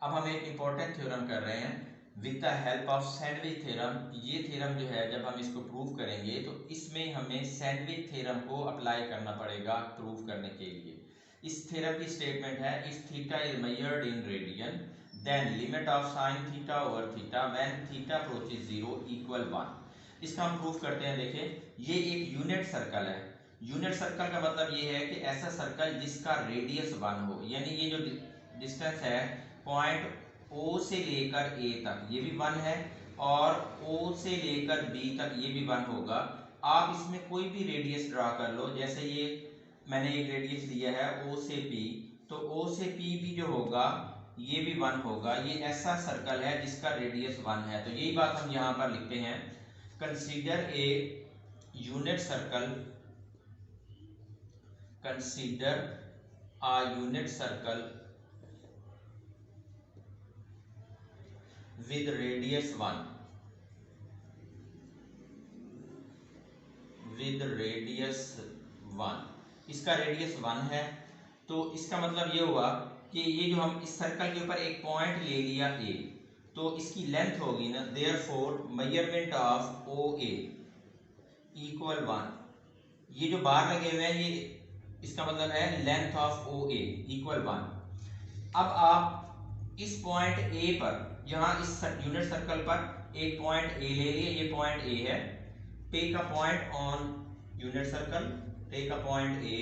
अब हम एक इम्पोर्टेंट थ्योरम कर रहे हैं with the help of sandwich theorem. ये थ्योरम जो है जब हम इसको प्रूव करेंगे तो इसमें हमें सैंडविच थ्योरम को अप्लाई करना पड़ेगा प्रूव करने के लिए। इस थ्योरम की स्टेटमेंट है if theta is measured in radian then limit of sine theta over theta when theta approaches 0 equal 1। इसका हम प्रूव करते हैं। देखें ये एक यूनिट सर्कल है। यूनिट सर्कल का मतलब ये है कि ऐसा सर्कल जिसका रेडियस 1 हो, यानी ये जो डिस्टेंस है पॉइंट O से लेकर A तक ये भी 1 है और O से लेकर B तक ये भी 1 होगा। आप इसमें कोई भी रेडियस ड्रा कर लो, जैसे ये मैंने एक रेडियस लिया है O से P, तो O से P भी जो होगा ये भी 1 होगा। ये ऐसा सर्कल है जिसका रेडियस 1 है। तो यही बात हम यहाँ पर लिखते हैं, consider a unit circle, consider a unit circle with radius 1, with radius 1। इसका रेडियस 1 है, तो इसका मतलब ये हुआ कि ये जो हम इस सर्कल के ऊपर एक पॉइंट ले लिया A, तो इसकी लेंथ होगी ना, therefore measurement of OA equal 1। ये जो बार लगे हुए हैं ये इसका मतलब है लेंथ ऑफ OA इक्वल 1। अब आप इस पॉइंट A पर, यहाँ इस यूनिट सर्कल पर एक पॉइंट A ले लिए, ये पॉइंट A है। Take a point on unit circle, take a point A,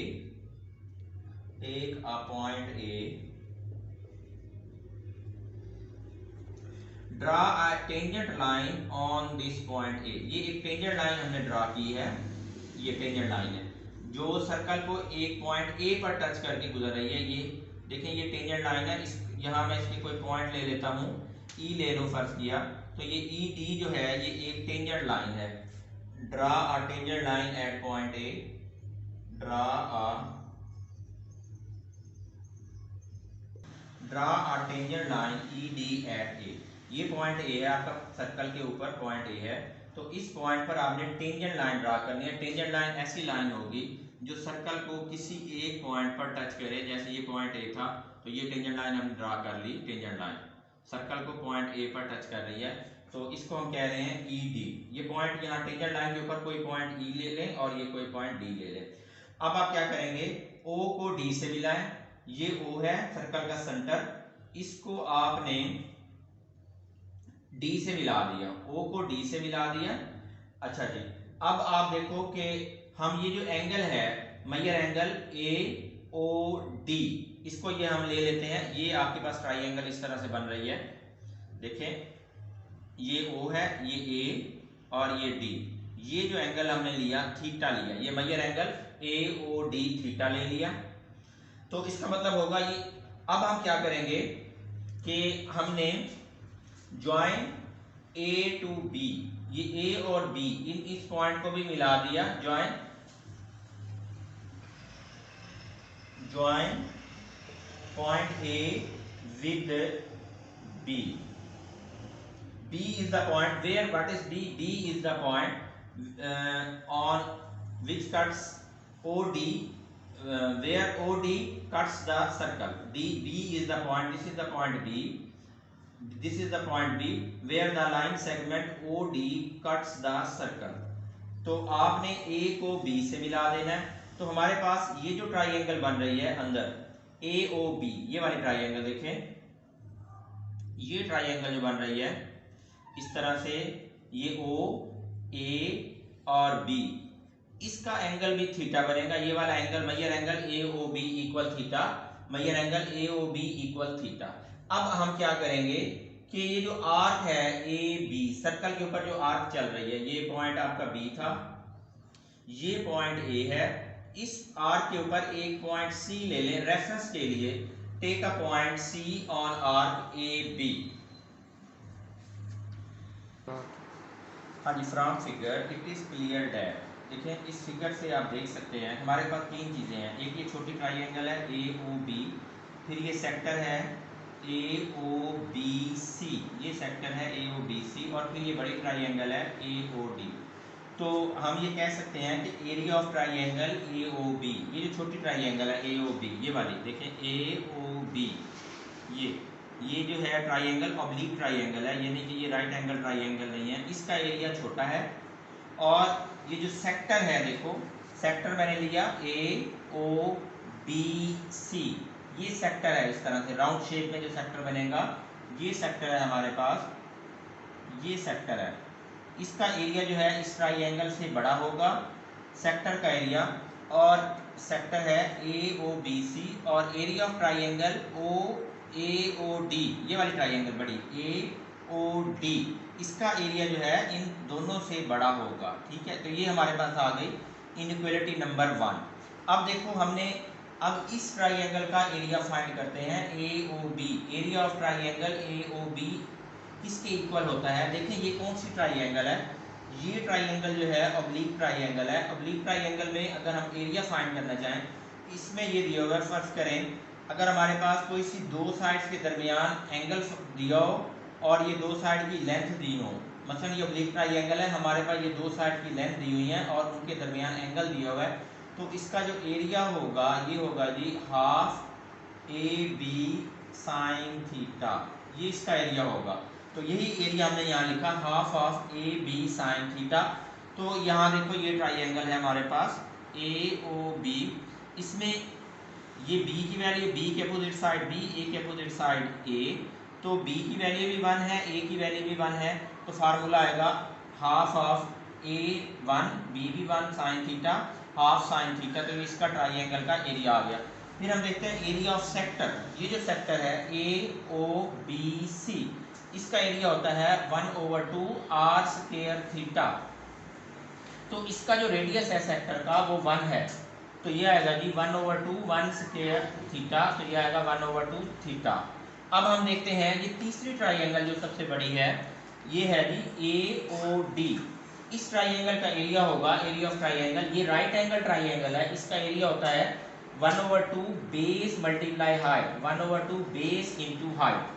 take a point A, draw a tangent line on this point A। ये एक टेंजेंट लाइन हमने ड्रा की है, ये टेंजेंट लाइन है जो सर्कल को एक पॉइंट A पर टच करके गुजर रही है। ये देखें ये टेंजेंट लाइन है। इस यहाँ मैं इसकी कोई पॉइंट ले लेता हूँ, E ले लो फर्ज किया, तो ये ED जो है ये एक टेंजेंट लाइन है। Draw a tangent line at point A, draw a tangent line ED at A। ये पॉइंट A है, आपका सर्कल के ऊपर पॉइंट A है, तो इस पॉइंट पर आपने टेंजेंट लाइन ड्रा करनी है। टेंजेंट लाइन ऐसी लाइन होगी जो सर्कल को किसी एक पॉइंट पर टच करे। जैसे ये पॉइंट A था, तो ये टेंजेंट लाइन हम ड्रा कर ली, टेंजेंट लाइन सर्कल को पॉइंट A पर टच कर रही है, तो इसको हम कह रहे हैं ED। ये पॉइंट यहाँ टेंजेंट लाइन के ऊपर कोई पॉइंट E ले लें और ये कोई पॉइंट D ले लें। अब आप क्या करेंगे, O को D से मिलाएं, ये O है सर्कल का सेंटर, इसको आपने D से मिला दिया, O को D से मिला दिया। अच्छा जी, अब आप देखो कि हम ये जो एंगल है मेजर एंगल AOD, इसको ये हम ले लेते हैं। ये आपके पास ट्राइंगल इस तरह से बन रही है, देखें ये O है, ये A और ये D। ये जो एंगल हमने लिया थीटा लिया, ये मेजर एंगल AOD थीटा ले लिया। तो इसका मतलब होगा ये, अब हम क्या करेंगे कि हमने ज्वाइन A टू B, ये A और B इस पॉइंट को भी मिला दिया। Join point A with B। B is the point where, what is B? B is the point on which cuts OD, where OD cuts the circle. B is the point, this is the point B, this is the point B where the line segment OD cuts the circle। तो आपने A को B से मिला देना है। तो हमारे पास ये जो ट्राइंगल बन रही है अंदर AOB, ये वाली ट्राइंगल देखें, ये ट्राइंगल जो बन रही है इस तरह से, ये O, A और B, इसका एंगल भी थीटा बनेगा। ये वाला angle measure angle AOB equal theta, measure angle AOB equal theta. अब हम क्या करेंगे कि ये जो आर्क है AB, सर्कल के ऊपर जो आर्क चल रही है, ये पॉइंट आपका B था, ये पॉइंट A है, इस आर्क के ऊपर एक पॉइंट C ले लें रेफरेंस के लिए। Take a point C on arc AB। हाँ जी, from figure it is clear that, देखें इस फिगर से आप देख सकते हैं हमारे पास तीन चीज़ें हैं। एक ये छोटी ट्राइंगल है AOB, फिर ये सेक्टर है AOBC, ये सेक्टर है AOBC, और फिर ये बड़ी ट्राइंगल है AOD। तो हम ये कह सकते हैं कि एरिया ऑफ ट्राइंगल AOB, ये जो छोटी ट्राइंगल है AOB, ये वाली देखें AOB, ये ये जो है ट्राइंगल ऑब्लिक ट्राइंगल है, यानी कि ये राइट एंगल ट्राइंगल नहीं है, इसका एरिया छोटा है। और ये जो सेक्टर है, देखो सेक्टर मैंने लिया AOBC, ये सेक्टर है, इस तरह से राउंड शेप में जो सेक्टर बनेगा ये सेक्टर है हमारे पास, ये सेक्टर है। इसका एरिया जो है इस ट्राइंगल से बड़ा होगा सेक्टर का एरिया, और सेक्टर है AOBC, और एरिया ऑफ ट्राइंगल OAOD, ये वाली ट्राइंगल बड़ी AOD, इसका एरिया जो है इन दोनों से बड़ा होगा। ठीक है, तो ये हमारे पास आ गई इनइक्वालिटी नंबर 1। अब देखो हमने अब इस ट्राइंगल का एरिया फाइंड करते हैं AOB, area of triangle AOB किसके इक्वल होता है। देखिए ये कौन सी ट्राइंगल है, ये ट्राइंगल जो है ऑब्लिक ट्राइंगल है। ऑब्लिक ट्राइंगल में अगर हम एरिया फाइंड करना चाहें, इसमें ये दिया हुआ है, फर्ज करें अगर हमारे पास कोई सी दो साइड्स के दरमियान एंगल दिया हो और ये दो साइड की लेंथ दी हो, मसलन ये ऑब्लिक ट्राइंगल है, हमारे पास ये दो साइड की लेंथ दी हुई है और उनके दरमियान एंगल दिया हुआ है, तो इसका जो एरिया होगा ये होगा जी हाफ AB साइन थीटा, ये इसका एरिया होगा। तो यही एरिया हमने यहाँ लिखा half of AB sine theta. तो यहाँ देखो ये ट्राइंगल है हमारे पास AOB, इसमें ये B की वैल्यू, B के अपोजिट साइड B, A के अपोजिट साइड A, तो B की वैल्यू भी 1 है, A की वैल्यू भी 1 है, तो फार्मूला आएगा हाफ ऑफ A1 B भी 1 sine theta half sine theta, तो इसका ट्राइंगल का एरिया आ गया। फिर हम देखते हैं एरिया ऑफ सेक्टर, ये जो सेक्टर है AOBC, इसका एरिया होता है 1/2 r स्क्वायर थीटा, तो इसका जो रेडियस है सेक्टर का वो 1 है, तो ये आएगा जी 1/2 1 स्क्वायर थीटा, तो ये आएगा 1/2 थीटा। अब हम देखते हैं ये तीसरी ट्राइंगल जो सबसे बड़ी है, ये है जी AOD, इस ट्राइंगल का एरिया होगा एरिया ऑफ ट्राइंगल, ये राइट एंगल ट्राइंगल है, इसका एरिया होता है 1/2 base multiply height, 1/2 base into height.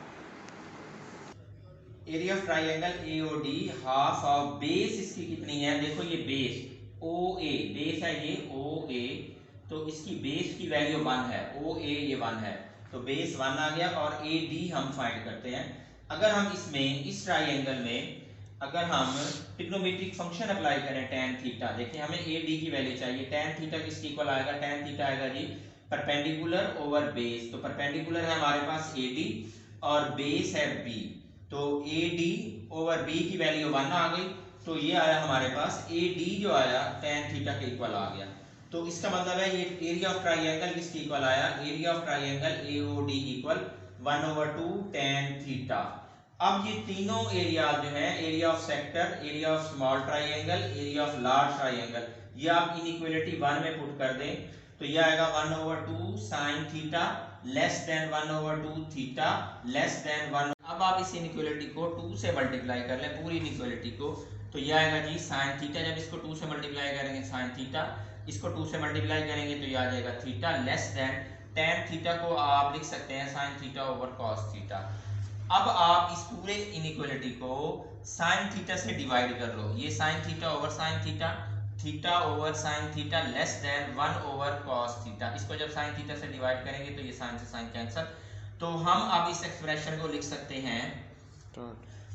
Area of triangle AOD half of base इसकी कितनी है, देखो ये बेस OA, बेस है ये OA, तो इसकी बेस की वैल्यू 1 है, OA ये 1 है, तो बेस 1 आ गया। और AD हम फाइंड करते हैं, अगर हम इसमें इस ट्राइंगल में अगर हम ट्रिग्नोमेट्रिक फंक्शन अप्लाई करें tan थीटा, देखिए हमें AD की वैल्यू चाहिए, tan थीटा किसके इक्वल आएगा, tan थीटा आएगा जी परपेंडिकुलर ओवर बेस, तो परपेंडिकुलर है हमारे पास AD और बेस है B, तो AD ओवर B की वैल्यू 1 आ गई, तो ये आया हमारे पास AD जो आया tan थीटा के इक्वल आ गया। तो इसका मतलब है ये एरिया ऑफ ट्राइंगल किसके इक्वल आया, area of triangle AOD equal 1/2 tan theta. अब ये तीनों एरिया जो है area of sector, area of small triangle, area of large triangle, ये आप इनइक्वालिटी 1 में पुट कर दें, तो ये आएगा 1/2 sine theta less than 1/2 theta less than 1। अब आप इस इनइक्वालिटी को 2 से मल्टीप्लाई कर लें, पूरी इनइक्वालिटी को, तो ये आएगा जी साइन थीटा, जब इसको 2 से मल्टीप्लाई करेंगे साइन थीटा, इसको 2 से मल्टीप्लाई करेंगे तो ये आ जाएगा theta less than tan theta को आप लिख सकते हैं sign theta over cos theta. अब आप इस पूरे इनइक्वालिटी को साइन थीटा से डिवाइड कर लो, ये sign theta over sine theta, theta over sine theta less than 1 over cos theta, इसको जब साइन थीटा से डिवाइड करेंगे तो ये साइन से साइन कैंसिल, तो हम अब इस एक्सप्रेशन को लिख सकते हैं,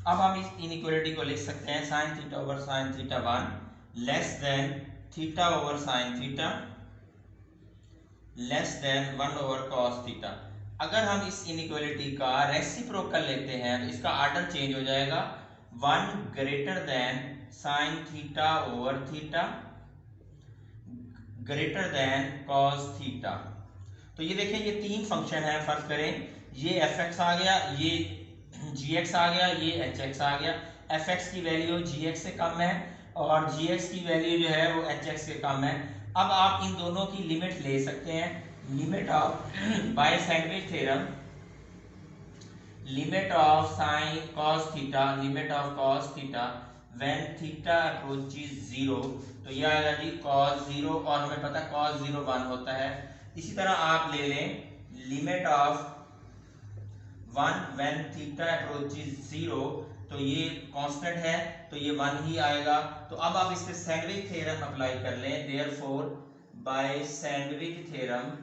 अब हम इस इनइक्वालिटी को लिख सकते हैं sign theta over sine theta 1 less than theta over sine theta less than 1 over cos theta. अगर हम इस इनइक्वालिटी का रेसिप्रोकल लेते हैं तो इसका ऑर्डर चेंज हो जाएगा, 1 greater than sign theta over theta greater than cos theta. तो ये देखें ये तीन फंक्शन है, फर्क करें, ये fx आ गया, ये gx आ गया, ये hx आ गया, fx की वैल्यू gx से कम है और gx की वैल्यू जो है वो hx से कम है। अब आप इन दोनों की लिमिट ले सकते हैं, limit of by sandwich theorem, limit of sine cos theta, limit of cos theta when theta approaches 0, तो ये आएगा जी cos 0, और हमें पता है cos 0 1 होता है। इसी तरह आप ले लें limit of 1 when theta approaches 0, तो ये कांस्टेंट है तो ये 1 ही आएगा। तो अब आप इस पे सैंडविच थ्योरम अप्लाई कर लें, देयरफॉर बाय सैंडविच थ्योरम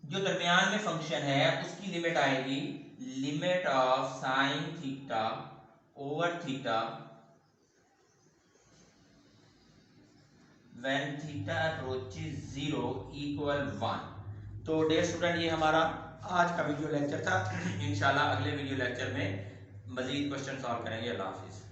जो दरमियान में फंक्शन है उसकी लिमिट आएगी limit of sine theta over theta when theta approaches 0 equal 1। तो डियर स्टूडेंट ये हमारा आज का वीडियो लेक्चर था। इंशाल्लाह अगले वीडियो लेक्चर में मजीद क्वेश्चन सॉल्व करेंगे। अल्लाह हाफिज।